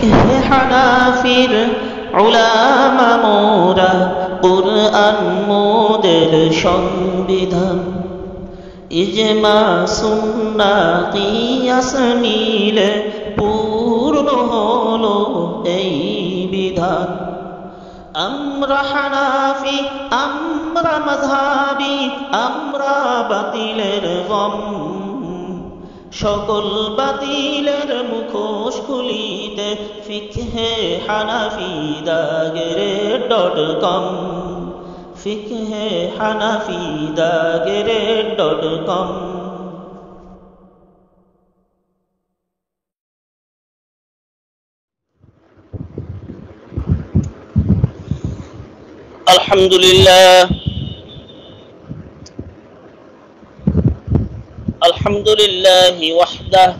ফিকহে হানাফির উলামা মোরা, কুরআন মোদের সংবিধান। ইজমা সুন্নাহ কিয়াস মিলে পূর্ণ হলো এই বিধান। আমরা হানাফি, আমরা মাযহাবী, আমরা বাতিলের গম, সকল বাতিলের মুখোশ খুলিতে ফিকহে হানাফি দাগেরে.com, ফিকহে হানাফি দাগেরে.com। আলহামদুলিল্লাহ, আলহামদুলিল্লাহি ওয়াহদাহ,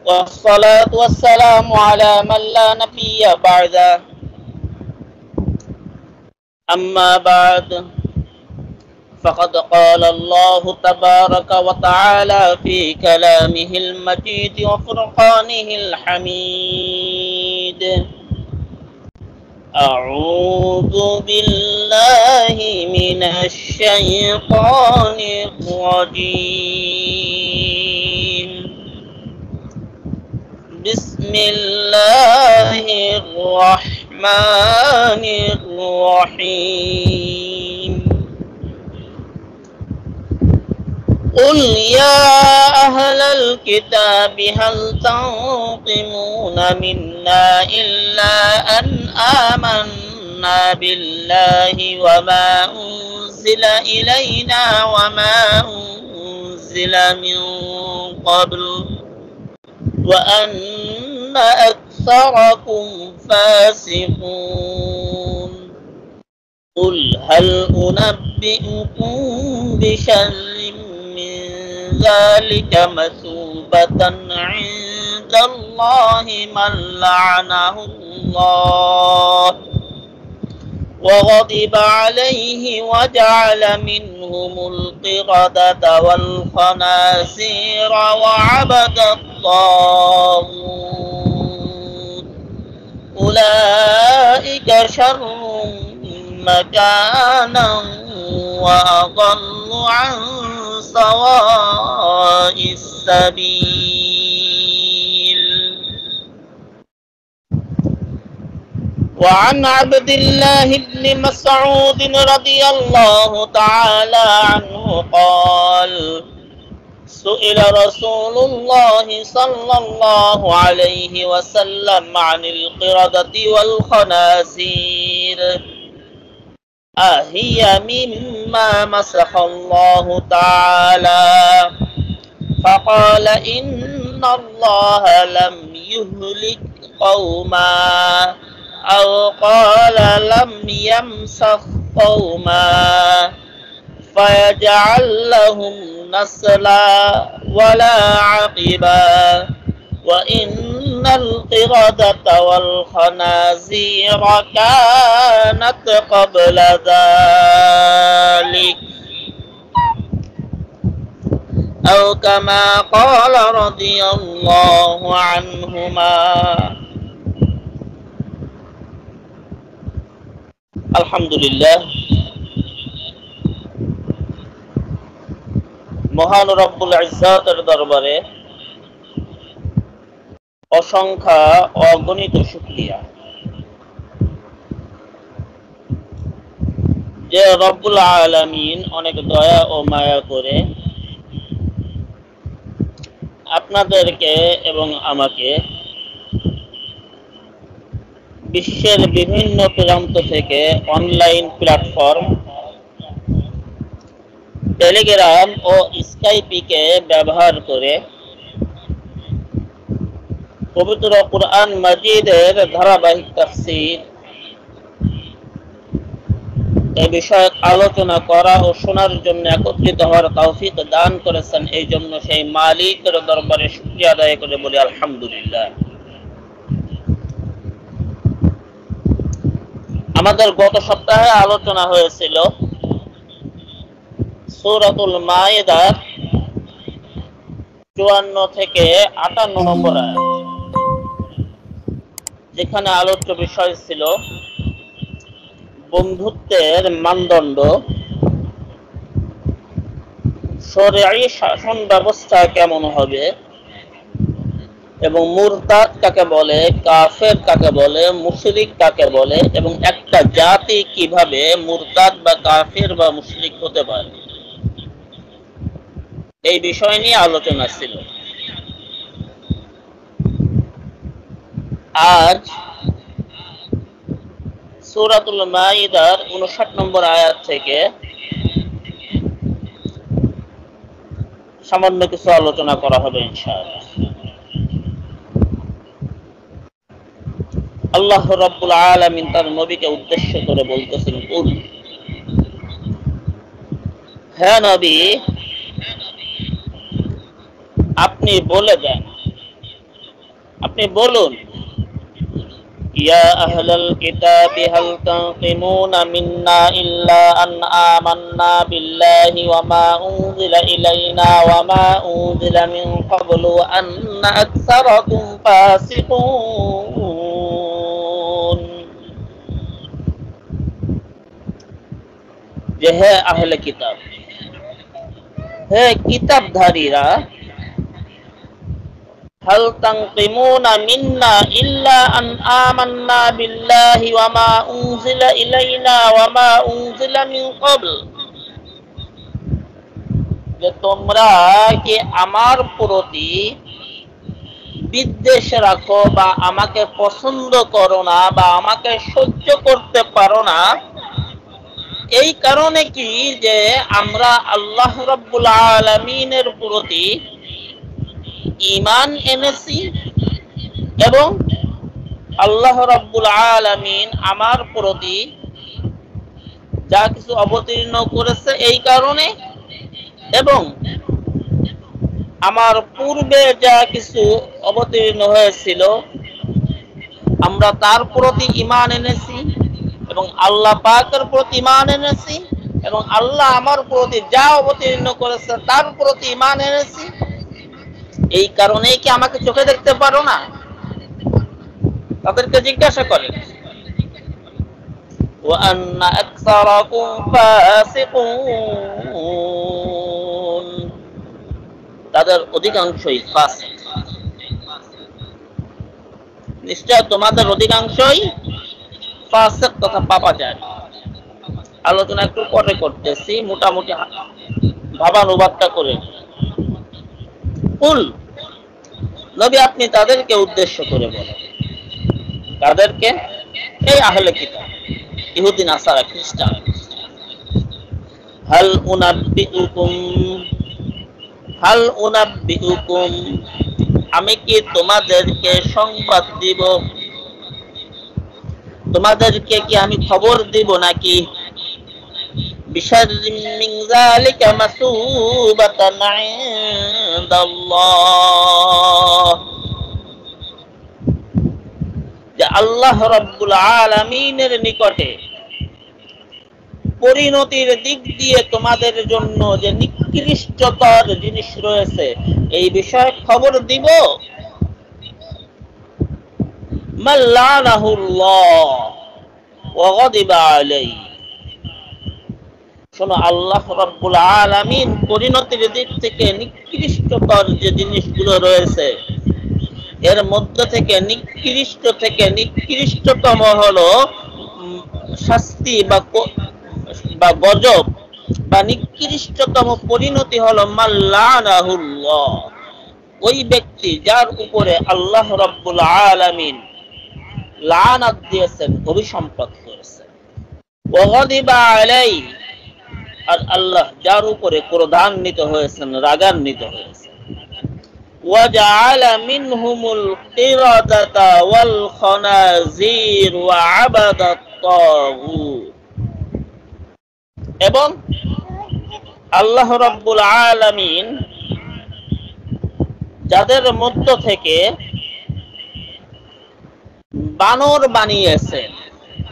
ওয়াসসালাতু ওয়াসসালামু আলা মান লা নাবিয়্যা বা'দা। আম্মা বা'দ, ফাকাদ ক্বালা আল্লাহু তাবারাকা ওয়া তাআলা ফি কালামিহিল মাজিদ ওয়া ফুরকানিহিল হামিদ। أعوذ بالله من الشيطان الرجيم. بسم الله الرحمن الرحيم. قل يا أهل الكتاب هل تنقمون منا إلا أن آمنا بالله وما أنزل إلينا وما أنزل من قبل وأن أكثركم فاسقون. قل هل أنبئكم بشر ذلك مثوبة عند الله من لعنه الله وغضب عليه وجعل منهم القردة والخنازير وعبد الطاغوت أولئك شر مكانا وأضل عن سواء السبيل. وعن عبد الله بن مسعود رضي الله تعالى عنه قال سئل رسول الله صلى الله عليه وسلم عن القردة والخنازير أهي مما مسخ الله تعالى؟ فقال إن الله لم يهلك قوما أو قال لم يمسخ قوما فيجعل لهم نسلا ولا عقبا وإن القردة والخنازير كانت قبل ذلك أو كما قال رضي الله عنهما. আলহামদুলিল্লাহ, মহান রব্বুল ইজ্জাতের দরবারে অসংখ্য অগণিত শুকরিয়া যে রব্বুল আলামিন অনেক দয়া ও মায়া করে আপনাদেরকে এবং আমাকে বিশ্বের বিভিন্ন প্রান্ত থেকে অনলাইন প্ল্যাটফর্ম টেলিগ্রাম ও স্কাইপিকে ব্যবহার করে পবিত্র কুরআন মাজিদের ধারাবাহিক তাফসীর এই বিষয়ে আলোচনা করা ও শোনার জন্য একত্রিত হওয়ার তৌফিক দান করেছেন। এই জন্য সেই মালিকের দরবারে শুকরিয়া আদায় করে বলি আলহামদুলিল্লাহ। আমাদের গত সপ্তাহে আলোচনা হয়েছিল সূরাতুল মায়েদার 54 থেকে 58 নম্বর আয়াত। এখানে আলোচ্য বিষয় ছিল বন্ধুত্বের মানদণ্ড, শরঈ শাসন ব্যবস্থা কেমন হবে, এবং মুরতাদ কাকে বলে, কাফের কাকে বলে, মুশরিক কাকে বলে, এবং একটা জাতি কিভাবে মুরতাদ বা কাফের বা মুশরিক হতে পারে, এই বিষয় নিয়ে আলোচনা ছিল। আজ সূরাতুল মাইদার ৫৯ নম্বর আয়াত থেকে সামান্য কিছু আলোচনা করা হবে ইনশাআল্লাহ। আল্লাহ রাব্বুল আলামিন তার নবীকে উদ্দেশ্য করে বলতেছেন, কুল, হে নবী, আপনি বলে দেন, আপনি বলুন, ইয়া আহলাল কিতাবি হাল তানকিমুনা মিন্না ইল্লা আন আমান্না বিল্লাহি ওয়া মা উনজিলা ইলাইনা ওয়া মা উনজিলা মিন ক্বাবলু আন্না আকসারাকুম ফাসিকুন। যে হে আহলে কিতাব, হে কিতাবধারীরা, হাল তানকিমুনা মিন্না ইল্লা আন আমান্না বিল্লাহি ওয়া মা উনজিলা ইলাইনা ওয়া মা উনজিলা মিন ক্বাবল, যে তোমরা কি আমার প্রতি বিদ্বেষ রাখো বা আমাকে পছন্দ করো না বা আমাকে সহ্য করতে পারো না, এই কারণে কি যে আমরা আল্লাহ রাব্বুল আলামিনের প্রতি ঈমান এনেছি এবং আল্লাহ রাব্বুল আলামিন আমার প্রতি যা কিছু অবতীর্ণ করেছে এই কারণে, এবং আমার পূর্বে যা কিছু অবতীর্ণ হয়েছিল আমরা তার প্রতি ঈমান এনেছি এবং আল্লাহ পাকের প্রতি ঈমান এনেছি, এবং আল্লাহ আমার প্রতি যা অবতীর্ণ করেছে তার প্রতি ঈমান এনেছি, এই কারণেই কি আমাকে চোখে দেখতে পারো না? তাদেরকে জিজ্ঞাসা করেন, ওয়া আন্না আকসারাকুম ফাসিকুন, তাদের অধিকাংশই ফাসিক, নিশ্চয় তোমাদের অধিকাংশই ফাসিক তথা পাপাচারী। আলোচনা একটু পরে করতেছি, মোটামুটি ভাবানুবাদটা করে। কুল, নবী আপনি তাদেরকে উদ্দেশ্য করে বলেন, তাদেরকে, এই আহলে কিতাব, ইহুদি নাসারা খ্রিস্টান, হাল উনাব্বিউকুম, আমি কি তোমাদেরকে সংবাদ দিব, তোমাদেরকে কি আমি খবর দিব নাকি, বিশাররিন মিন যালিকা মাসুবাতান ইনদাল্লাহ, যে আল্লাহ রাব্বুল আলামিনের নিকটে পরিণতির দিক দিয়ে তোমাদের জন্য যে নিকৃষ্টতর জিনিস রয়েছে এই বিষয়ে খবর দিব। মাল্লানাহুল্লাহ ওয়া গাদিবা আলাইহি, শোনো, আল্লাহ রাব্বুল আলামিন পরিণতির দিক থেকে নিকৃষ্টতর যে জিনিসগুলো রয়েছে এর মধ্য থেকে নিকৃষ্টতম হলো শাস্তি বা গজব বা নিকৃষ্টতম পরিণতি হলো মাল্লানাহুল্লাহ, ওই ব্যক্তি যার উপরে আল্লাহ রাব্বুল আলামিন লানাত দিয়েছেন, অভিসম্পাত করেছেন। ওয়া গাদিবা আলাইহি, আর আল্লাহ যার উপরে ক্রোধান্বিত হয়েছেন, রাগান্বিত হয়েছেন। ওয়া জাআলা মিনহুমুল কিরাদাতা ওয়াল খানাজির ওয়া আবাদাত তাগুত, এবং আল্লাহ রাব্বুল আলামিন যাদের মধ্য থেকে বানর বানিয়েছেন,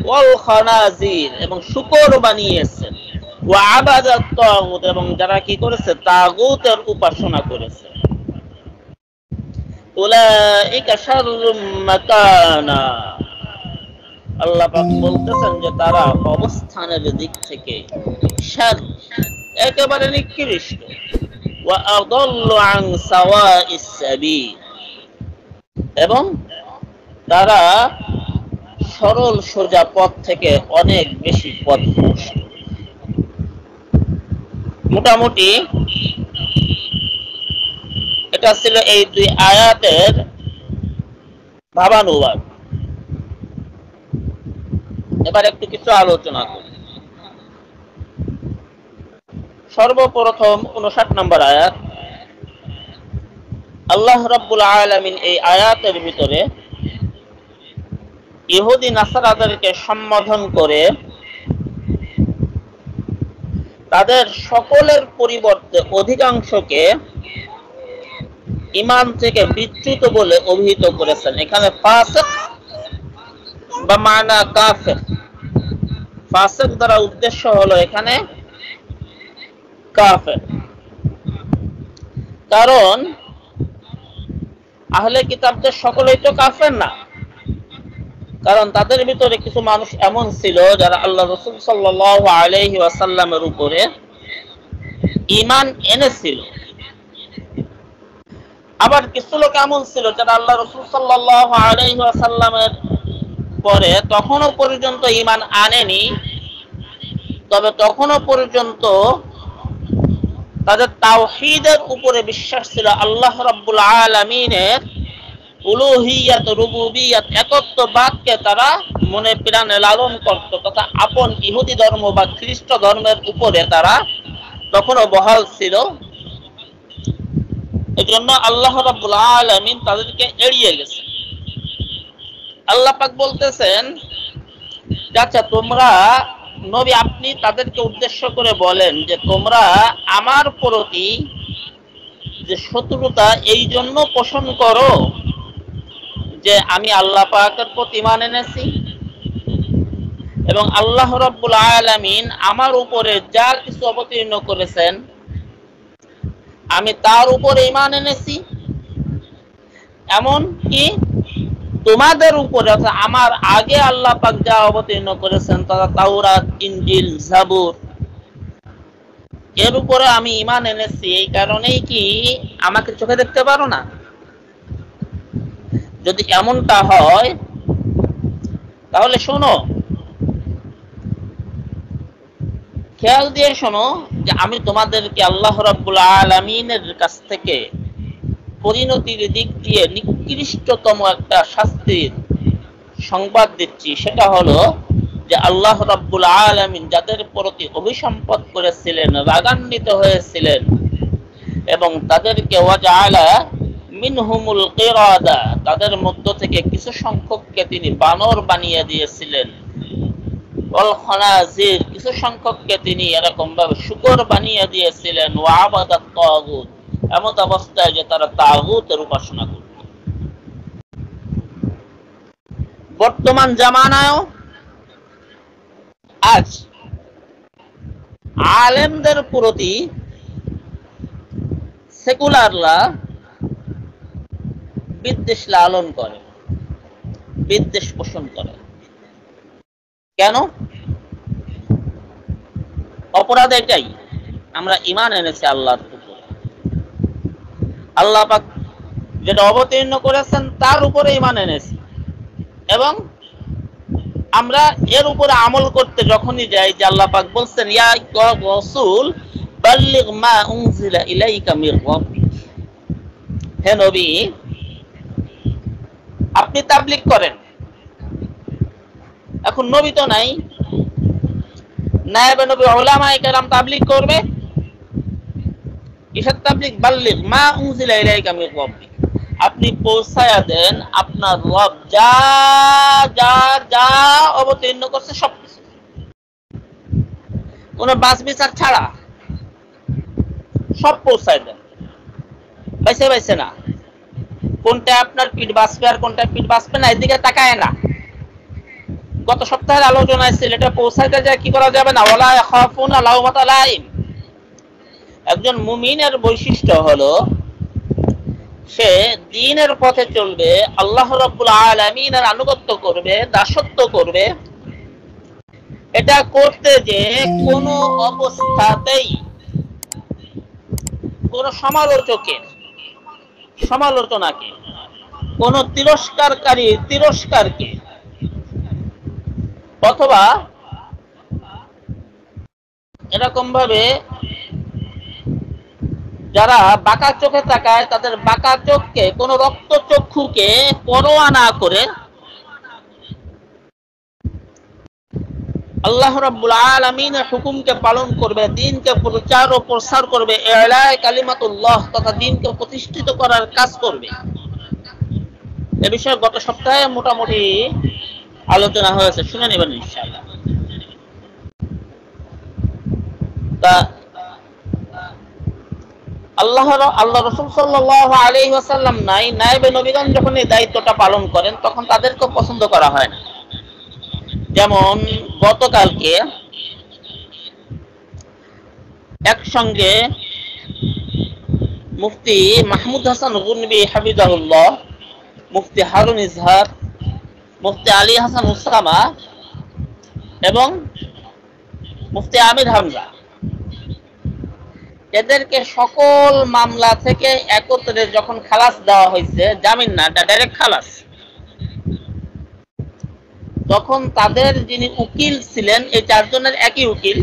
ওয়াল খানাজির, এবং শূকর বানিয়েছেন, ওয়া আবাদাত তাগুত, এবং যারা কি করেছে, তাগুতের উপাসনা করেছে। উলাইকা শাররুম মাকানা, আল্লাহ পাক বলতেছেন যে তারা অবস্থানের দিক থেকে শার, একেবারে নিকৃষ্ট। ওয়া আদাল্লু আন সাওয়াইস সাবিল, এবং তারা সরল সোজা পথ থেকে অনেক বেশি পথভ্রষ্ট। মোটামুটি এটা ছিল এই দুই আয়াতের ভাবানুবাদ। এবার একটু কিছু আলোচনা করি। সর্বপ্রথম 59 নম্বর আয়াত, আল্লাহ রাব্বুল আলামিন এই আয়াতের ভিতরে ইহুদি নাসারাদেরকে সম্বোধন করে তাদের সকলের পরিবর্তে অধিকাংশকে ঈমান থেকে বিচ্যুত বলে অভিহিত করেছেন। এখানে ফাসিক বা মানা কাফির, ফাসিক দ্বারা উদ্দেশ্য হলো এখানে কাফির। কারণ আহলে কিতাবদের সকলেই তো কাফের না, কারণ তাদের ভিতরে কিছু মানুষ এমন ছিল যারা আল্লাহ রাসূল সাল্লাল্লাহু আলাইহি ওয়াসাল্লামের উপরে ঈমান এনেছিল। আবার কিছু লোক এমন ছিল যারা আল্লাহ রাসূল সাল্লাল্লাহু আলাইহি ওয়াসাল্লামের পরে তখনও পর্যন্ত ঈমান আনেনি, তবে তখনও পর্যন্ত তাদের তাওহীদের উপরে বিশ্বাস ছিল। আল্লাহ রাব্বুল আলামিনের উলুহিয়াত, রুবুবিয়াত, একত্ববাদকে তারা মনে প্রাণে লালন করত, তথা আপন ইহুদি ধর্ম বা খ্রিস্ট ধর্মের উপরে তারা তখনও বহাল ছিল। এজন্য আল্লাহ রাব্বুল আলামিন তাদেরকে এড়িয়ে গেছেন। আল্লাহ পাক বলতেছেন, আচ্ছা তোমরা নবী আপনি তাদেরকে উদ্দেশ্য করে বলেন যে তোমরা আমার প্রতি যে শত্রুতা এই জন্য পোষণ করো যে আমি আল্লাহ পাকের প্রতি ঈমান এনেছি এবং আল্লাহ রাব্বুল আলামিন আমার উপরে যা কিছু অবতীর্ণ করেছেন আমি তার উপরে ঈমান এনেছি, এমন কি তোমাদের উপরে আমার আগে আল্লাহ পাক যা অবতীর্ণ করেছেন তথা তাওরাত, ইনজিল, জাবুর, এর উপরে আমি ঈমান এনেছি। এই কারণেই কি আমাকে চোখে দেখতে পারো না? যদি এমনটা হয় তাহলে শোনো, খেয়াল দিয়ে শোনো যে আমি তোমাদেরকে আল্লাহ রাব্বুল আলামিনের কাছ থেকে পরিণতির দিক দিয়ে নিকৃষ্টতম একটা শাস্তির সংবাদ দিচ্ছি। সেটা হলো যে আল্লাহ রাব্বুল আলামিন যাদের প্রতি অভিসম্পদ করেছিলেন, রাগান্বিত হয়েছিলেন এবং তাদেরকে ওয়াজআলা মিনহুমুল কিরাদা, তাদের মধ্য থেকে কিছু সংখ্যককে তিনি বানর বানিয়ে দিয়েছিলেন, ওয়াল খানাজির, কিছু সংখ্যককে তিনি এরকম ভাবে শূকর বানিয়ে দিয়েছিলেন, ওয়া আবাদাত তাগুত, এমন অবস্থায় যে তারা তাগুতের উপাসনা করত। বর্তমান জামানায়ও আজ আলেমদের প্রতি সেকুলাররা বিদ্বেষ লালন করে, বিদ্বেষ পোষণ করে। কেন? অপরাধ এটাই, আমরা ঈমান এনেছি আল্লাহর উপরে, আল্লাহ পাক যেটা অবতীর্ণ করেছেন তার উপরে ঈমান এনেছি এবং আমরা এর উপরে আমল করতে যখনই যাই, যে আল্লাহ পাক বলছেন ইয়া রাসূল বাল্লিগ মা উনজিলা ইলাইকা মির রাব্বিক, হে নবী আপনি তাবলীগ করেন। এখন নবী তো নাই, নায়েবে নবী উলামায়ে কেরাম তাবলীগ করবে। কিসের তাবলীগ? বাল্লিগ মা উনজিলা ইলাইকা মির রাব্বিক, আপনি পৌঁছায়া দেন আপনার রব যা যা যা অবতীর্ণ করছে সবকিছু, কোনো বাস বিচার ছাড়া সব পৌঁছায় দেন, বাইসে বাইসে না, কোনটা আপনার পিঠ বাঁচবে আর কোনটা পিঠ বাঁচবে না এদিকে তাকায় না। গত সপ্তাহের আলোচনায় ছিল এটা পৌঁছাইতে যায় কি করা যাবে না, ওয়ালা ইয়াখাফুনা লাওমাতা লাইম। একজন মুমিনের বৈশিষ্ট্য হলো সে দ্বীনের পথে চলবে, আল্লাহ রাব্বুল আলামিনের আনুগত্য করবে, দাসত্ব করবে, এটা করতে যে কোনো অবস্থাতেই কোন সমালোচনাকে, কোন তিরস্কারকে অথবা এরকম ভাবে যারা বাঁকা চোখে তাকায় তাদের বাঁকা চোখকে, কোন রক্ত চক্ষুকে পরোয়া না করে আল্লাহ রাব্বুল আলামিনের হুকুমকে পালন করবে, দ্বীনকে প্রচার ও প্রসার করবে, ইলাহি কালিমাতুল্লাহ তথা দ্বীনকে প্রতিষ্ঠিত করার কাজ করবে। এ বিষয়ে গত সপ্তাহে মোটামুটি আলোচনা হয়েছে, শুনে নেবেন ইনশাআল্লাহ। তা আল্লাহ রাসূল সাল্লাল্লাহু আলাইহি ওয়াসাল্লাম নায়েবে নবীগণ যখন এই দায়িত্বটা পালন করেন তখন তাদেরকে পছন্দ করা হয় না। যেমন গতকালকে একসঙ্গে মুফতি মাহমুদ হাসান গুনবি হাফিজাহুল্লাহ, মুফতি হারুন ইজহার, মুফতি আলী হাসান উসামা এবং মুফতি আমির হামজা, এদেরকে সকল মামলা থেকে একত্রে যখন খালাস দেওয়া হয়েছে, জামিন না, ডাইরেক্ট খালাস, তখন তাদের যিনি উকিল ছিলেন, এই চারজনের একই উকিল,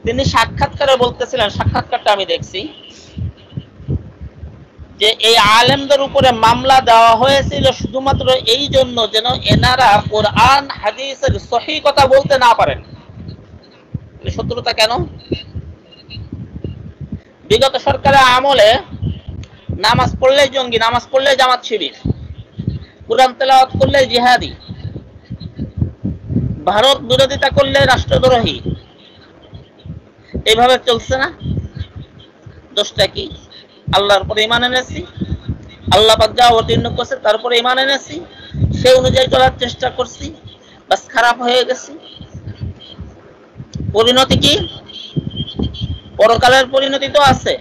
তিনি সাক্ষাৎকারে বলতেছিলেন, সাক্ষাৎকারটা আমি দেখছি, যে এই আলেমদের উপরে মামলা দেওয়া হয়েছিল শুধুমাত্র এই জন্য যেন এনারা কোরআন হাদিসের সহিহ কথা বলতে না পারেন। শত্রুতা কেন? বিগত সরকারের আমলে নামাজ পড়লে জঙ্গি, নামাজ পড়লে জামাত শিবির, কুরআন তেলাওয়াত করলে জিহাদি, ভারত বিরোধিতা করলে রাষ্ট্রদ্রোহী, এইভাবে চলছে না? দোষটা কি? আল্লাহর উপরে ঈমান এনেছি, আল্লাহ পাক যা অবতীর্ণ করছে তারপরে ঈমান এনেছি, সেই অনুযায়ী চলার চেষ্টা করছি, বাস খারাপ হয়ে গেছি। পরিণতি কি? পরকালের পরিণতি তো আছে,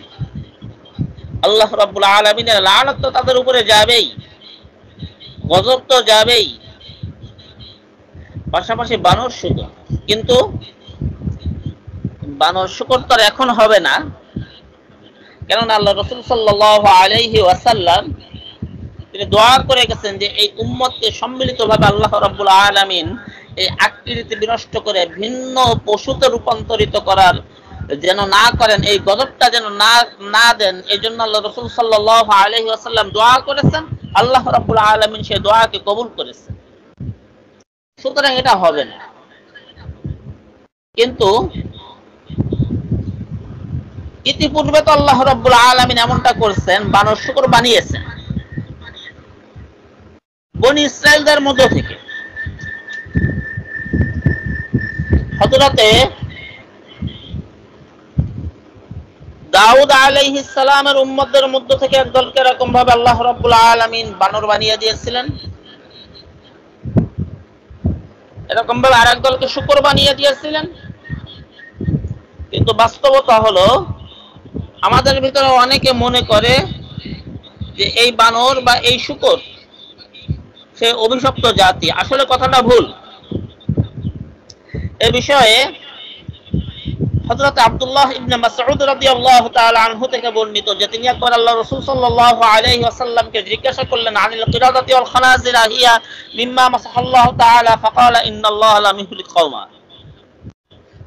আল্লাহ রাব্বুল আলামিনের লানত তো তাদের উপরে যাবেই, গজব তো যাবেই, পাশাপাশি বানর শুকর। কিন্তু বানর শুকর তো এখন হবে না, কেননা আল্লাহ রাসূল সাল্লাল্লাহু আলাইহি ওয়াসাল্লাম তিনি দোয়া করে গেছেন যে এই উম্মতকে সম্মিলিতভাবে আল্লাহ রাব্বুল আলামিন এই আকৃতি বিনষ্ট করে ভিন্ন পশুতে রূপান্তরিত করার যেন না করেন, এই গজবটা যেন না দেন, এই জন্য আল্লাহ রাসূল সাল্লাল্লাহু আলাইহি ওয়াসাল্লাম দোয়া করেছেন, আল্লাহ রাব্বুল আলামিন সেই দোয়াকে কবুল করেছেন। সুতরাং এটা হবে না। কিন্তু ইতিপূর্বে তো আল্লাহ রাব্বুল আলামিন এমনটা করছেন, বানর শুকর বানিয়েছেন বনি ইসরাইলদের মধ্য থেকে। হযরতে দাউদ আলাইহিস সালামের উম্মতদের মধ্য থেকে একদলকে এরকম ভাবে আল্লাহ রাব্বুল আলামিন বানর বানিয়ে দিয়েছিলেন, এরকম ভাবে আরেক দলকে শুকর বানিয়ে দিয়েছিলেন। কিন্তু বাস্তবতা হলো আমাদের ভিতরে অনেকে মনে করে যে এই বানর বা এই শুকর সে অভিশপ্ত জাতি। আসলে কথাটা ভুল। এই বিষয়ে হযরত আব্দুল্লাহ ইবনে মাসউদ রাদিয়াল্লাহু তাআলা আনহু থেকে বর্ণিত যে তিনি একবার আল্লাহ রাসূল সাল্লাল্লাহু আলাইহি ওয়াসাল্লামকে জিজ্ঞাসা করলেন, আনিল কিরাদাতি ওয়াল খানাজিরা হিয়া মিম্মা মাসাহাল্লাহু তাআলা ফাকালা ইন্নাল্লাহা লাম ইহলিক কওমা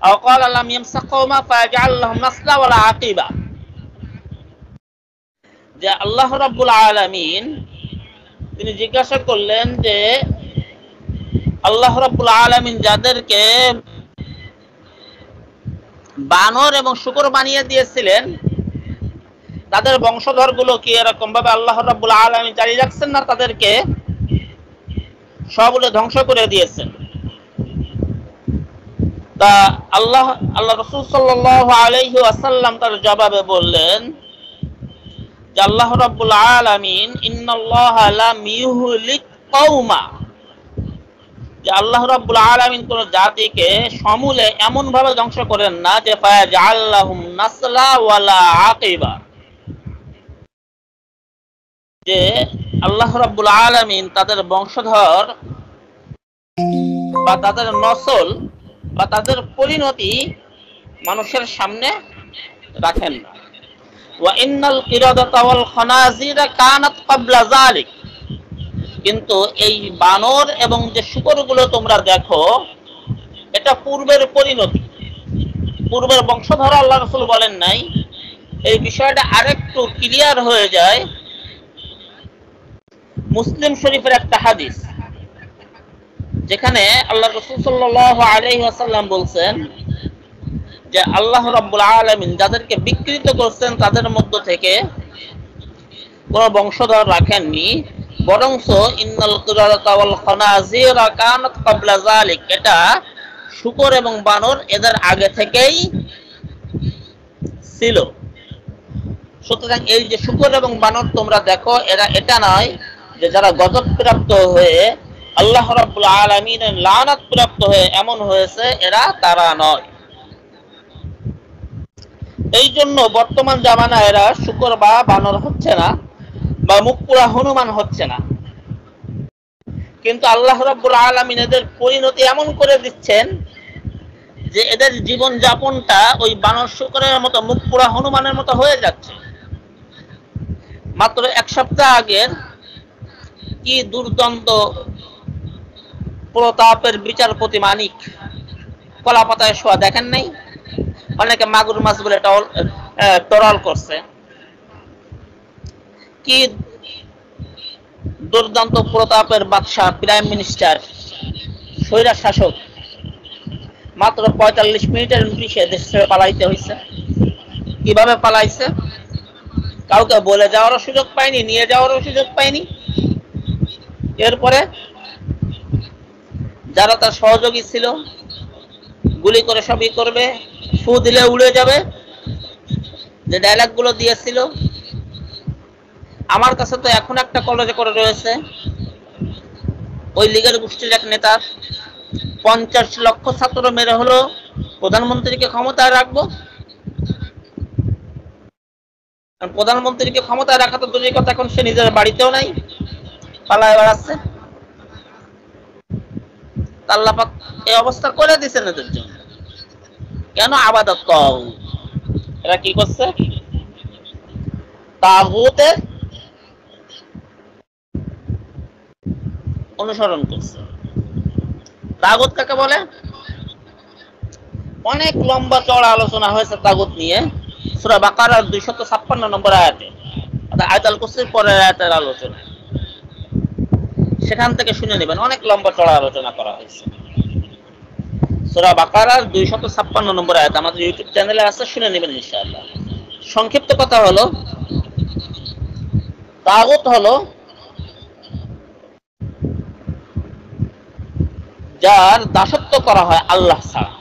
আও ক্বালা লাম ইয়ামসাক কওমা ফায়াজআল লাহুম নাসলা ওয়ালা আকিবা। যে আল্লাহ রাব্বুল আলামিন তিনি জিজ্ঞাসা করলেন যে আল্লাহ রাব্বুল আলামিন যাদেরকে বানর এবং শুকর বানিয়ে দিয়েছিলেন তাদের বংশধরগুলো কি এরকম ভাবে আল্লাহ রাব্বুল আলামিন জারি রাখছেন না তাদেরকে সবগুলো ধ্বংস করে দিয়েছেন? তা আল্লাহ রাসূল সাল্লাল্লাহু আলাইহি ওয়াসাল্লাম তার জবাবে বললেন যে আল্লাহ রাব্বুল আলামিন ইন্নাল্লাহা লাম ইউহলিক কওমা, যে আল্লাহ রাব্বুল আলামিন কোন জাতিকে সমূলে এমন ভাবে ধ্বংস করেন না যে ফায়াজআল লাহুম নাসলা ওয়ালা আকিবা, যে আল্লাহ রাব্বুল আলামিন তাদের বংশধর বা তাদের নসল বা তাদের পরিণতি মানুষের সামনে রাখেন না। ওয়া ইন্নাল কিরাদাতা ওয়াল খানাজিরা কানাত ক্বাবলা যালিক, কিন্তু এই বানর এবং যে শূকরগুলো তোমরা দেখো এটা পূর্বের পরিণতি, পূর্বের বংশধর। আল্লাহ রাসূল বলেন নাই। এই বিষয়টা আরেকটু ক্লিয়ার হয়ে যায় মুসলিম শরীফের একটা হাদিস, যেখানে আল্লাহ রাসূল সাল্লাল্লাহু আলাইহি ওয়াসাল্লাম বলছেন যে আল্লাহ রাব্বুল আলামিন যাদেরকে বিকৃত করছেন তাদের মধ্য থেকে কোন বংশধর রাখেননি, বরংস ইন্নাল কিরাদাতা ওয়াল খানাজিরা কানাত ক্বাবলা যালিক, এটা শূকর এবং বানর এদের আগে থেকেই ছিল। সুতরাং এই যে শূকর এবং বানর তোমরা দেখো, এরা এটা নয় যে যারা গজব প্রাপ্ত হয়ে আল্লাহ রাব্বুল আলামিনের লানত প্রাপ্ত হয়ে এমন হয়েছে, এরা তারা নয়। এই জন্য বর্তমান জামানায় এরা শূকর বা বানর হচ্ছে না, বা মুখপুরা হনুমান হচ্ছে না, কিন্তু আল্লাহ রাব্বুল আলামিন এদের পরিণতি এমন করে দিচ্ছেন যে এদের জীবন যাপনটা ওই বানর শূকরের মতো মুখপুরা হনুমানের মতো হয়ে যাচ্ছে। মাত্র এক সপ্তাহ আগের কি দুর্দান্ত প্রতাপের বিচারপতি মানিক কলা পাতায় শোয়া দেখেন নাই? অনেকে মাগুর মাছ বলে টরল করছে। কি দুর্দান্ত প্রতাপের বাদশাহ, প্রাইম মিনিস্টার, স্বৈরা শাসক, মাত্র ৪৫ মিনিটের নোটিশে দেশ ছেড়ে পালাইতে হয়েছে। কিভাবে পালাইছে? কাউকে বলে যাওয়ারও সুযোগ পায়নি, নিয়ে যাওয়ারও সুযোগ পায়নি। এরপরে যারা তার সহযোগী ছিল গুলি করে সবই করবে, ফু দিলে উড়ে যাবে, যে ডায়লগ গুলো দিয়েছিল। আমার কাছে তো এখন একটা কলেজে করে রয়েছে ওই লীগের গোষ্ঠীর এক নেতা, ৫০ লক্ষ ছাত্র মেরে হলো প্রধানমন্ত্রীকে ক্ষমতায় রাখবো। প্রধানমন্ত্রীকে ক্ষমতায় রাখা তো দূরের কথা, এখন সে নিজের বাড়িতেও নাই, পালায় বেড়াচ্ছে। আল্লাহ পাক এই অবস্থা করে দিয়েছেন এদের জন্য। কেন? আবাদত তাগুত। এরা কি করছে? তাগুতের অনুসরণ করছে। তাগুত কাকে বলে? অনেক লম্বা চড়া আলোচনা হয়েছে তাগুত নিয়ে সূরা বাকারার ২৫৬ নম্বর আয়াতে, আয়াতুল কুরসির পরের আয়াতের আলোচনা। সেখান থেকে শুনে নেবেন, অনেক লম্বা চড়া আলোচনা করা হয়েছে। সূরা বাকারার ২৫৬ নম্বর আয়াত আমাদের ইউটিউব চ্যানেলে আছে, শুনে নেবেন ইনশাআল্লাহ। সংক্ষিপ্ত কথা হলো, তাগুত হলো যার দাসত্ব করা হয় আল্লাহ ছাড়া।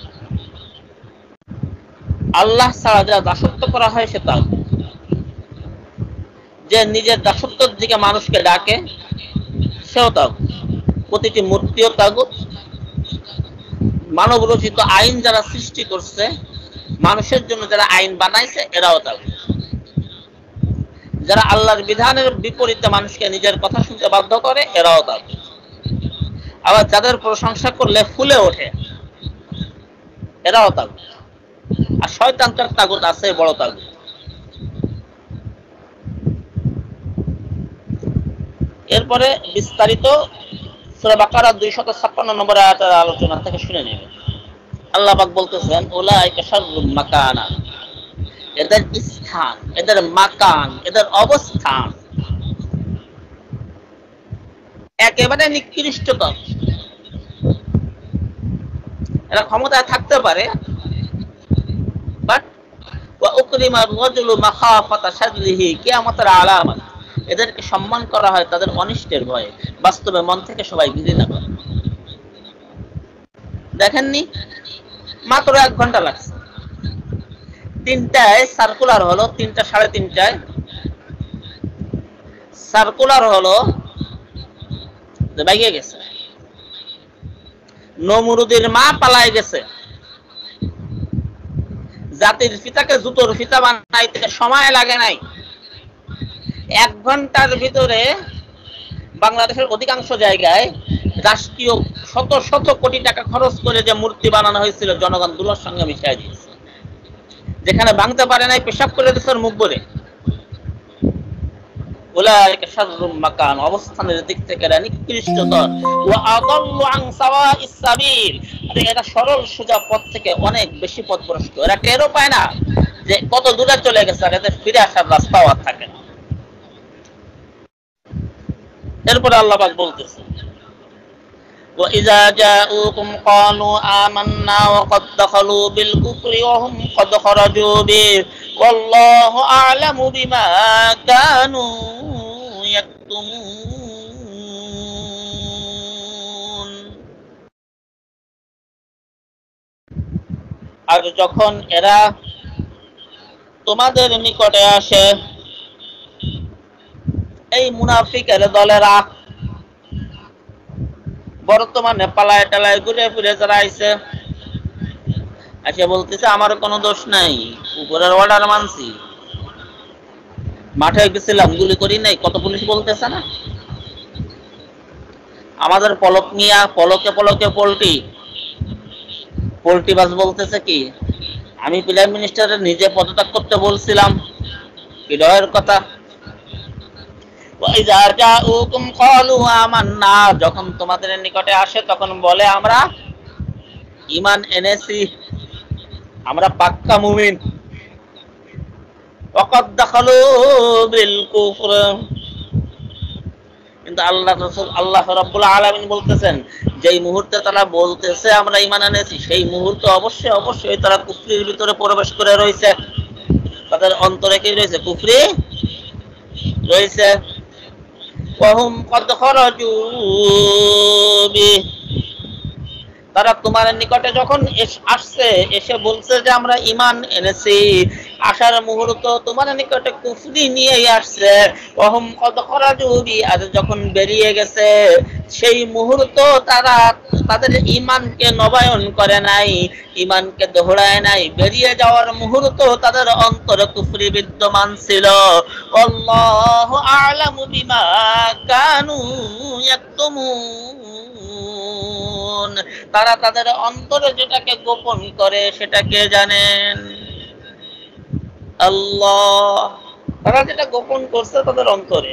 আল্লাহ ছাড়া যার দাসত্ব করা হয় সে তাগুত। যে নিজের দাসত্বের দিকে মানুষকে ডাকে সেও তাগুত। প্রতিটি মূর্তিও তাগুত। মানব রচিত আইন যারা সৃষ্টি করছে, মানুষের জন্য যারা আইন বানাইছে, এরাও তাগুত। যারা আল্লাহর বিধানের বিপরীতে মানুষকে নিজের কথা শুনতে বাধ্য করে, এরাও তাগুত। আবার যাদের প্রশংসা করলে ফুলে ওঠে, এরাও তাগুত। আর শয়তানটার তাগুত আছে বড় তাগুত। এরপরে বিস্তারিত সূরা বাকারা ২৫৬ নম্বর আয়াতের আলোচনা থেকে শুনে নেবেন। আল্লাহ পাক বলতেছেন, উলাইকা শাররুম মাকানা, এদের স্থান, এদের মাকান, এদের অবস্থান একেবারে নিকৃষ্টতম। এরা ক্ষমতায় থাকতে পারে, বাট ওয়া উকরিমা রাজুলু মাখাফাতা শাররিহি, কিয়ামতের আলামত, এদেরকে সম্মান করা হয় তাদের অনিষ্টের ভয়ে। বাস্তবে মন থেকে সবাই ঘৃণা করে। দেখেননি? মাত্র ১ ঘন্টা লাগছে। ৩টায় সার্কুলার হলো, ৩টা ৩:৩০ সার্কুলার হলো যে বাইকে গেছে, নমরুদের মা পালায় গেছে, জাতির পিতাকে জুতোর ফিতা বানাইতে সময় লাগে নাই, 1 ঘন্টার ভিতরে বাংলাদেশের অধিকাংশ জায়গায় রাষ্ট্রীয় শত শত কোটি টাকা খরচ করে যে মূর্তি বানানো হয়েছিল জনগণ দুলার সঙ্গে মিশিয়ে দিয়েছে। যেখানে ভাঙতে পারে নাই পেশাব করে দিয়েছে মুখ বলে। উলাইকা শাররুম মাকান, অবস্থানের দিক থেকে এরা নিকৃষ্টতর। ওয়া আদাল্লু আন সাওয়াইস সাবিল, এটা সরল সোজা পথ থেকে অনেক বেশি পথভ্রষ্ট। এরা টেরও পায় না যে কত দূরে চলে গেছে, আর এদের ফিরে আসার রাস্তাও আর থাকে না। এরপরে আল্লাহ পাক বলতেছে وَإِذَا جَاءُوكُمْ قَالُوا آمَنَّا وَقَدْ دَخَلُوا بِالْكُفْرِ وَهُمْ قَدْ خَرَجُوا بِهِ وَاللَّهُ أَعْلَمُ بِمَا كَانُوا يَكْتُمُونَ। আর যখন এরা তোমাদের নিকটে আসে, এই মুনাফিকের দলেরা বর্তমানে পালায় টালায় ঘুরে ফিরে যারা আইছে, এসে বলতেছে আমার কোনো দোষ নাই, উপরের অর্ডার মানছি, মাঠে গেছিলাম গুলি করি নাই, কত পুলিশ বলতেছে না। আমাদের পলক মিয়া, পলকে পলকে পোল্ট্রি বাস বলতেছে কি আমি প্রাইম মিনিস্টারের নিজে পদত্যাগ করতে বলছিলাম, কি ডয়ের কথা। যখন তোমাদের নিকটে আসে তখন বলে আমরা ঈমান এনেছি, আমরা পাক্কা মুমিন। ওয়াকাদ দাখালু বিল কুফর, কিন্তু আল্লাহ রাব্বুল আলামিন বলতেছেন যেই মুহূর্তে তারা বলতেছে আমরা ঈমান এনেছি, সেই মুহূর্তে অবশ্যই তারা কুফরির ভিতরে প্রবেশ করে রয়েছে। তাদের অন্তরে কি রয়েছে? কুফরি রয়েছে। ওয়াহুম কদ খরাজু বিহি, তারা তোমার নিকটে যখন আসছে, এসে বলছে যে আমরা ঈমান এনেছি, আসার মুহূর্ত তোমার নিকটে কুফরি নিয়েই আসছে। ওয়াহুম কদ খরাজু বিহি, আর যখন বেরিয়ে গেছে সেই মুহূর্ত তারা তাদের ঈমানকে নবায়ন করে নাই, ঈমানকে দোহরায় নাই। বেরিয়ে যাওয়ার মুহূর্ত তাদের অন্তরে কুফরি বিদ্যমান ছিল। আল্লাহু আ'লামু বিমা কানু ইয়াকতুমুন, তারা তাদের অন্তরে যেটাকে গোপন করে সেটাকে জানেন আল্লাহ। তারা যেটা গোপন করছে তাদের অন্তরে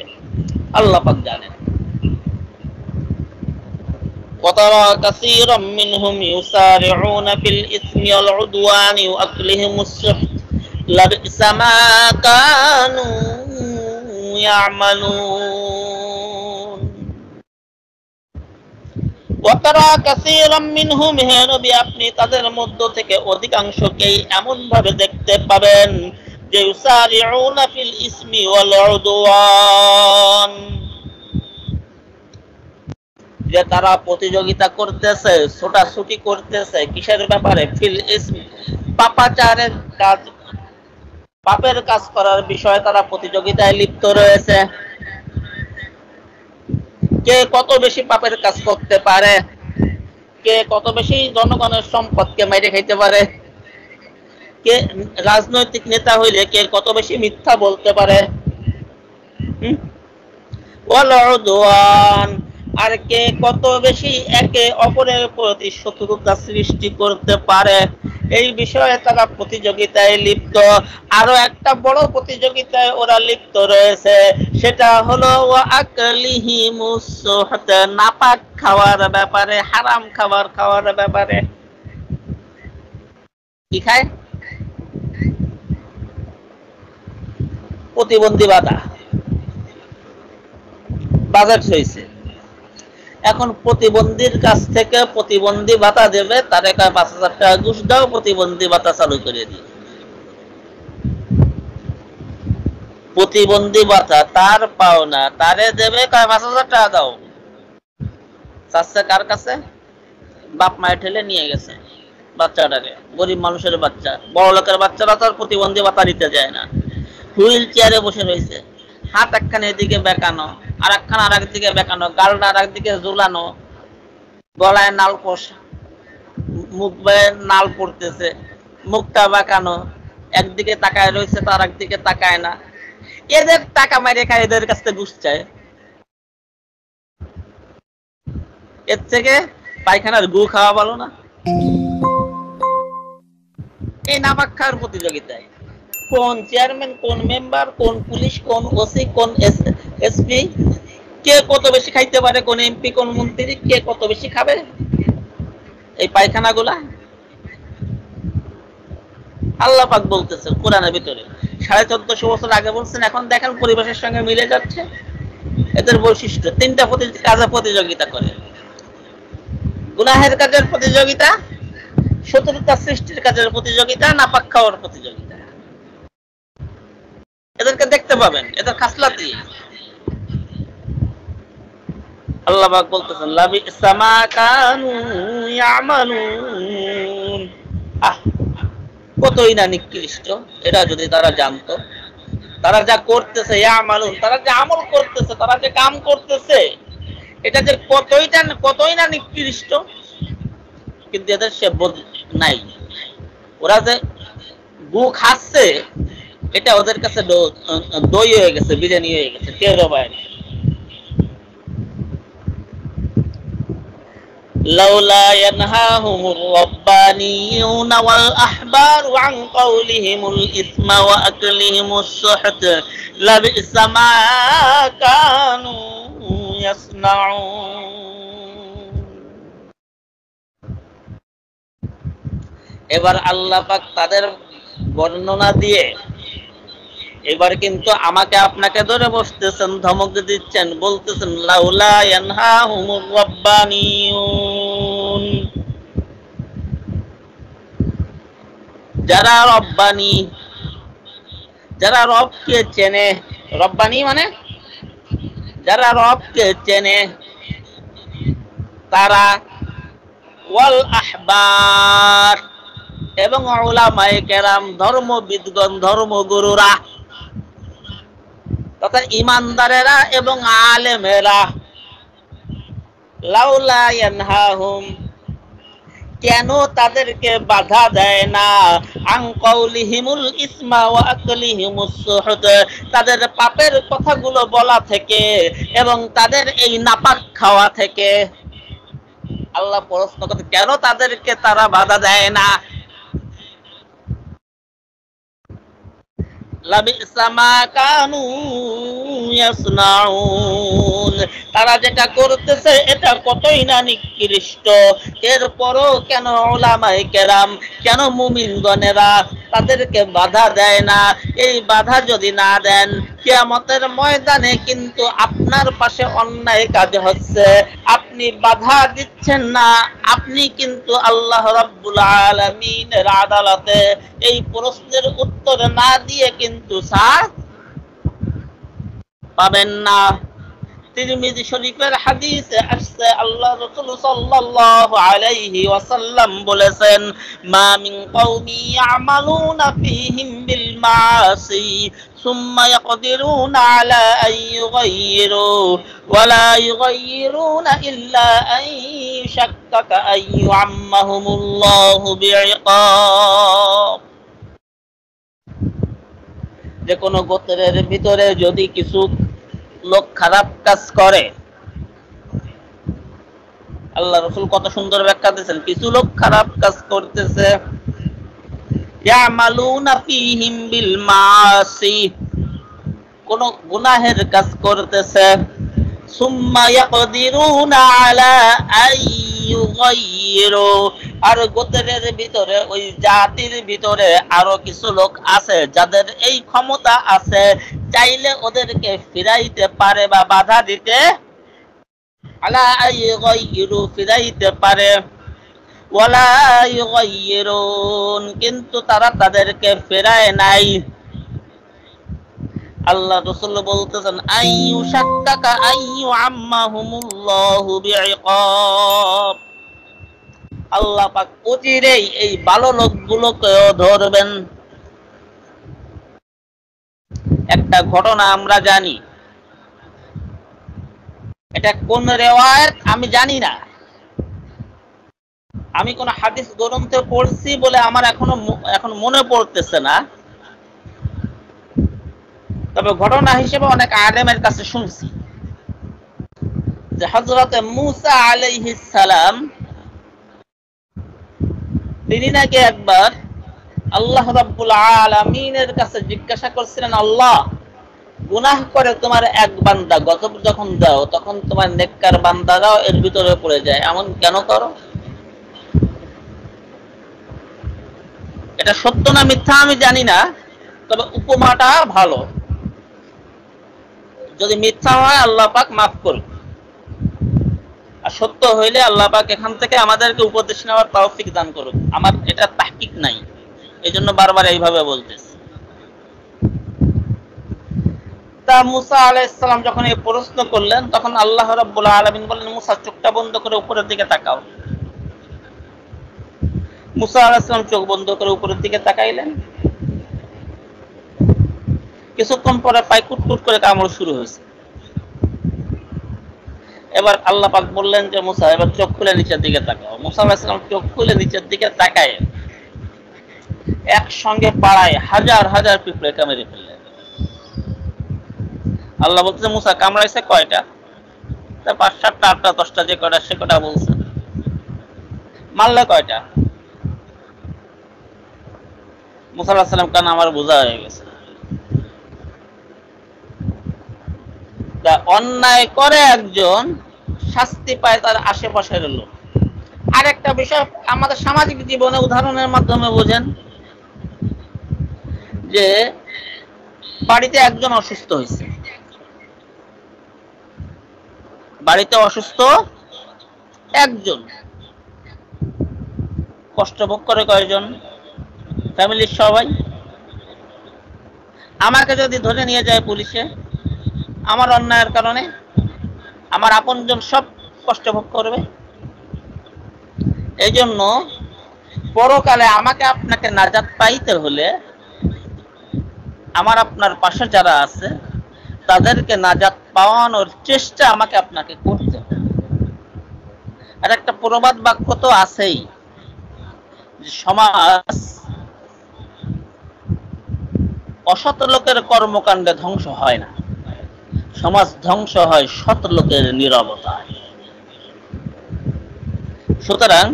আল্লাহ পাক জানেন। وَتَرَى كَثِيرًا مِّنْهُمْ يُسَارِعُونَ فِي الْإِثْمِ وَالْعُدْوَانِ وَأَكْلِهِمُ السُّحْتَ لَبِئْسَ مَا كَانُوا يَعْمَلُونَ। وَتَرَى كَثِيرًا مِّنْهُمْ, হে নবী আপনি তাদের মধ্য থেকে অধিকাংশকেই এমন ভাবে দেখতে পাবেন যে ইউসারিউনা ফিল ইসমি ওয়াল উদওয়ান, যে তারা প্রতিযোগিতা করতেছে, ছোটাছুটি করতেছে কিসের ব্যাপারে? ফিল ইসম, পাপাচারের কাজ, পাপের কাজ করার বিষয়ে তারা প্রতিযোগিতায় লিপ্ত রয়েছে। কে কত বেশি পাপের কাজ করতে পারে, কে কত বেশি জনগণের সম্পদকে মেরে খাইতে পারে, কে রাজনৈতিক নেতা হইলে কে কত বেশি মিথ্যা বলতে পারে, ওয়াল উদওয়ান, আর কে কত বেশি একে অপরের প্রতি শত্রুতা সৃষ্টি করতে পারে, এই বিষয়ে তারা প্রতিযোগিতায় লিপ্ত। আরো একটা বড় প্রতিযোগিতায় ওরা লিপ্ত রয়েছে, সেটা হলো আকলিহিমুস সুহত, নাপাক খাওয়ার ব্যাপারে, হারাম খাওয়ার ব্যাপারে। কি খায়? প্রতিবন্ধী ভাতা বাজেট হয়েছে, এখন প্রতিবন্ধীর কাছ থেকে প্রতিবন্ধী ভাতা দেবে, তারে কয় ৫,০০০ টাকা ঘুষ দাও, প্রতিবন্ধী ভাতা চালু করে দিই। প্রতিবন্ধী ভাতা তার পাওনা, তারে দেবে কয় ৫,০০০ টাকা দাও। চাচ্ছে কার কাছে? বাপ মায়ের ঠেলে নিয়ে গেছে বাচ্চাটাকে, গরিব মানুষের বাচ্চা। বড় লোকের বাচ্চারা তো আর প্রতিবন্ধী ভাতা নিতে যায় না, হুইল চেয়ারে বসে রয়েছে, হাত একখানে এদিকে বেঁকানো, আর একখানা আর একদিকে বেঁকানো, গালটা আর একদিকে ঝুলানো, গলায় নাল পোষ, মুখ বেয়ে নাল পড়তেছে, মুখটা বেঁকানো, একদিকে তাকায় রয়েছে তার একদিকে তাকায় না। এদের টাকা মাইরে খায়, এদের কাছ থেকে ঘুষ চায়। এর থেকে পায়খানার গু খাওয়া ভালো না? এই নাপাক খাওয়ার প্রতিযোগিতায় কোন চেয়ারম্যান, কোন মেম্বার, কোন পুলিশ, কোন ওসি, কোন এসপি, কে কত বেশি খাইতে পারে, কোন এমপি, কোন মন্ত্রী কে কত বেশি খাবে এই পায়খানাগুলা। আল্লাহ পাক বলতেছেন কোরআনের ভিতরে 1450 বছর আগে বলছেন, এখন দেখেন পরিবেশের সঙ্গে মিলে যাচ্ছে। এদের বৈশিষ্ট্য তিনটা কাজে প্রতিযোগিতা করে: গুনাহের কাজের প্রতিযোগিতা, শত্রুতা সৃষ্টির কাজের প্রতিযোগিতা, নাপাক খাওয়ার প্রতিযোগিতা। এদেরকে দেখতে পাবেন, এদের খাসলাতি। আল্লাহ পাক বলতেছেন লাবিসা মা কানু ইয়ামালুন, কতই না নিকৃষ্ট। এটা যদি তারা জানতো, তারা যা করতেছে, ইয়ামালুন, তারা যে আমল করতেছে, তারা যে কাম করতেছে, এটা যে কতই না নিকৃষ্ট। কিন্তু এদের সে বোধ নাই। ওরা যে গু খাচ্ছে, এটা ওদের কাছে দই হয়ে গেছে, বিরিয়ানি হয়ে গেছে, টেরও পায় না। লাউলা ইয়ানহাহুমুর রাব্বানিয়ুনা ওয়াল আহবারু আন কাওলিহিমুল ইসমা ওয়া আকলিহিমুস সুহত লাবিসা মা কানু ইয়াসনাউন। এবার আল্লাহ পাক তাদের বর্ণনা দিয়ে এবার কিন্তু আমাকে আপনাকে ধরে বসতেছেন, ধমক দিচ্ছেন, বলতেছেন লাউলা ইয়ানহাহুমুর রাব্বানিয়ুন, যারা রব্বানি, যারা রবকে চেনে, রব্বানি মানে যারা রবকে চেনে তারা, ওয়াল আহবার এবং উলামায়ে কেরাম, ধর্মবিদগণ, ধর্মগুরুরা তথা ইমানদারেরা এবং আলেমেরা, লাউলা ইয়ানহাহুম, কেন তাদেরকে বাধা দেয় না, আন কাউলিহিমুল ইসমা ওয়া আকলিহিমুস সুহত, তাদের পাপের কথাগুলো বলা থেকে এবং তাদের এই নাপাক খাওয়া থেকে। আল্লাহ প্রশ্ন করতে, কেন তাদেরকে তারা বাধা দেয় না? লাবিসা মা কানু ইয়াসনাউন, তারা যেটা করতেছে এটা কতই না নিকৃষ্ট। এরপরও কেন উলামায়ে কেরাম, কেন মুমিনগণেরা তাদেরকে বাধা দেয় না? এই বাধা যদি না দেন, কিয়ামতের ময়দানে কিন্তু আপনার পাশে অন্যায় কাজ হচ্ছে, আপনি বাধা দিচ্ছেন না, আপনি কিন্তু আল্লাহ রাব্বুল আলামিনের আদালতে এই প্রশ্নের উত্তর না দিয়ে কিন্তু ছাড় পাবেন না। তিরমিজি শরীফের হাদিসে আসছে, আল্লাহ রাসূল সাল্লাল্লাহু আলাইহি ওয়াসাল্লাম বলেছেন, মা মিন কওমি ইয়ামালুনা ফীহিম বিল মাআসি সুম্মা ইয়াকদিরুনা আলা আন ইউগাইয়িরু ওয়া লা ইউগাইয়িরুনা ইল্লা আন ইয়াশাক্কাকা আন ইউআম্মাহুমুল্লাহু বিইকাব। যে কোনো গোত্রের ভিতরে যদি কিছু লোক খারাপ কাজ করে, আল্লাহ রাসূল কত সুন্দর ব্যাখ্যা দিয়েছেন, কিছু লোক খারাপ কাজ করতেছে, ইয়ামালুনা ফীহিম বিল মাআসি, কোন গুনাহের কাজ করতেছে, সুম্মা ইয়াকদিরুনা আলা আন ইউগাইয়িরু, আর গোত্রের ভিতরে, ওই জাতির ভিতরে আরো কিছু লোক আছে যাদের এই ক্ষমতা আছে, চাইলে ওদেরকে ফিরাইতে পারে বা বাধা দিতে, আলা আন ইউগাইয়িরু, ফিরাইতে পারে, ওয়ালা ইউগাইয়িরুন, কিন্তু তারা তাদেরকে ফেরায় নাই। আল্লাহ রাসূল বলতেছেন, আইয়ু শাক্কাকা আইয়ু আম্মাহুমুল্লাহু বিইকাব, আল্লাহ পাক অচিরেই এই ভালো লোকগুলোকেও ধরবেন। একটা ঘটনা আমরা জানি, এটা কোন রিওয়ায়াত আমি জানি না, আমি কোন হাদিস গ্রন্থে পড়ছি বলে আমার এখন মনে পড়তেছে না। তবে ঘটনা হিসেবে অনেক আলেমের কাছে শুনছি যে হযরত মূসা আলাইহিস সালাম তিনি নাকি একবার আল্লাহ রাব্বুল আলামিনের কাছে জিজ্ঞাসা করছিলেন, আল্লাহ, গুনাহ করে তোমার এক বান্দা গজব যখন দাও তখন তোমার নেককার বান্দারাও এর ভিতরে পড়ে যায়, এমন কেন করো? এটা সত্য না মিথ্যা আমি জানি না, তবে উপমাটা ভালো। যদি মিথ্যা হয় আল্লাহ পাক মাফ করবে, আর সত্য হইলে আল্লাহ পাক এখান থেকে আমাদেরকে উপদেশ নেওয়ার তৌফিক দান করুক। আমার এটা তাহকিক নাই, এই জন্য বারবার এইভাবে বলতেছি। তা মূসা আলাইহিস সালাম যখন এই প্রশ্ন করলেন তখন আল্লাহ রাব্বুল আলামিন বললেন, মূসা চোখটা বন্ধ করে উপরের দিকে তাকাও। মূসা আলাইহিস সালাম চোখ বন্ধ করে উপরের দিকে তাকাইলেন। কিছুক্ষণ পরে পায়ে কুটকুট করে কামড় শুরু হয়েছে। এবার আল্লাহ পাক বললেন যে মূসা এবার চোখ খুলে নিচের দিকে তাকাও। মূসা আলাইহিস সালাম চোখ খুলে নিচের দিকে তাকায় একসঙ্গে পাড়ায় হাজার হাজার পিঁপড়ে কামড়ে ফেললেন। আল্লাহ বলছে, মূসা কামড়াইছে কয়টা? তা ৫, ৭টা, ৮টা, ১০টা, যে কয়টা সে কয়টা বলছে। মারলে কয়টা? মূসা আলাইহিস সালাম কান আমার বোঝা হয়ে গেছে। তা অন্যায় করে একজন, শাস্তি পায় তার আশেপাশের লোক। আরেকটা বিষয় আমাদের সামাজিক জীবনে উদাহরণের মাধ্যমে বোঝেন যে বাড়িতে একজন অসুস্থ হয়েছে, বাড়িতে অসুস্থ একজন, কষ্ট ভোগ করে কয়জন? ফ্যামিলির সবাই। আমাকে যদি ধরে নিয়ে যায় পুলিশে আমার অন্যায়ের কারণে, আমার আপনজন সব কষ্ট ভোগ করবে। এই জন্য পরকালে আমাকে আপনাকে নাজাত পাইতে হলে আমার আপনার পাশে যারা আছে তাদেরকে নাজাত পাওয়ানোর চেষ্টা আমাকে আপনাকে করতে হবে। আর একটা প্রবাদ বাক্য তো আছেই, সমাজ অসৎ লোকের কর্মকাণ্ডে ধ্বংস হয় না, সমাজ ধ্বংস হয় সৎ লোকের নীরবতায়। সুতরাং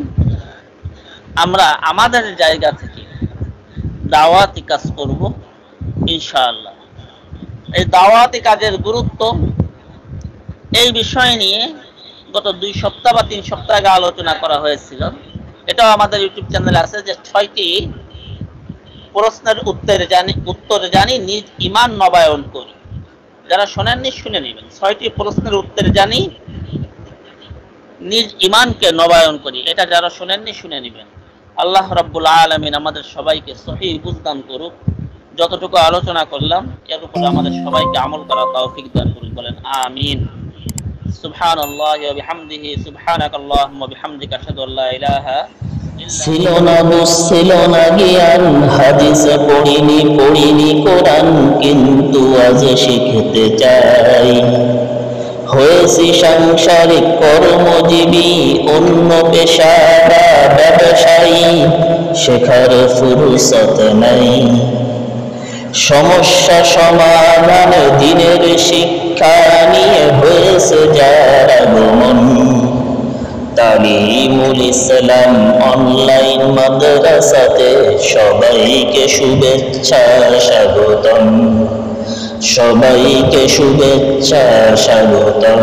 আমরা আমাদের জায়গা থেকে দাওয়াতি কাজ করব ইনশাআল্লাহ। এই দাওয়াতি কাজের গুরুত্ব এই বিষয় নিয়ে গত 2 সপ্তাহ বা 3 সপ্তাহ আগে আলোচনা করা হয়েছিল। এটাও আমাদের ইউটিউব চ্যানেলে আছে যে 6টি প্রশ্নের উত্তর জানি নিজ ঈমান নবায়ন করি। যারা শোনেননি শুনে নেবেন। 6টি প্রশ্নের উত্তর জানি নিজ ঈমানকে নবায়ন করি, এটা যারা শোনেননি শুনে নেবেন। আল্লাহ রাব্বুল আলামিন আমাদের সবাইকে সহিহ বুঝদান করুক। যতটুকু আলোচনা করলাম এর উপরে আমাদের সবাইকে আমল করার তৌফিক দান করুন, বলেন আমিন। সুবহানাল্লাহি ওয়া বিহামদিহি, সুবহানাকাল্লাহুম্মা বিহামদিকা, আশহাদু আল্লা ইলাহা ছিল না বুঝ, ছিল না জ্ঞান, হাদিসে পড়িনি কোরআন, কিন্তু আজ শিখতে চাই। হয়েছি সাংসারিক কর্মজীবী, অন্য পেশা বা ব্যবসায়ী, শেখার ফুরসত নাই। সমস্যা সমাধান দিনের শিক্ষা নিয়ে হয়েছে যার আগমন। তালিমুল ইসলাম অনলাইন মাদ্রাসাতে সবাইকে শুভেচ্ছা স্বাগতম, সবাইকে শুভেচ্ছা স্বাগতম।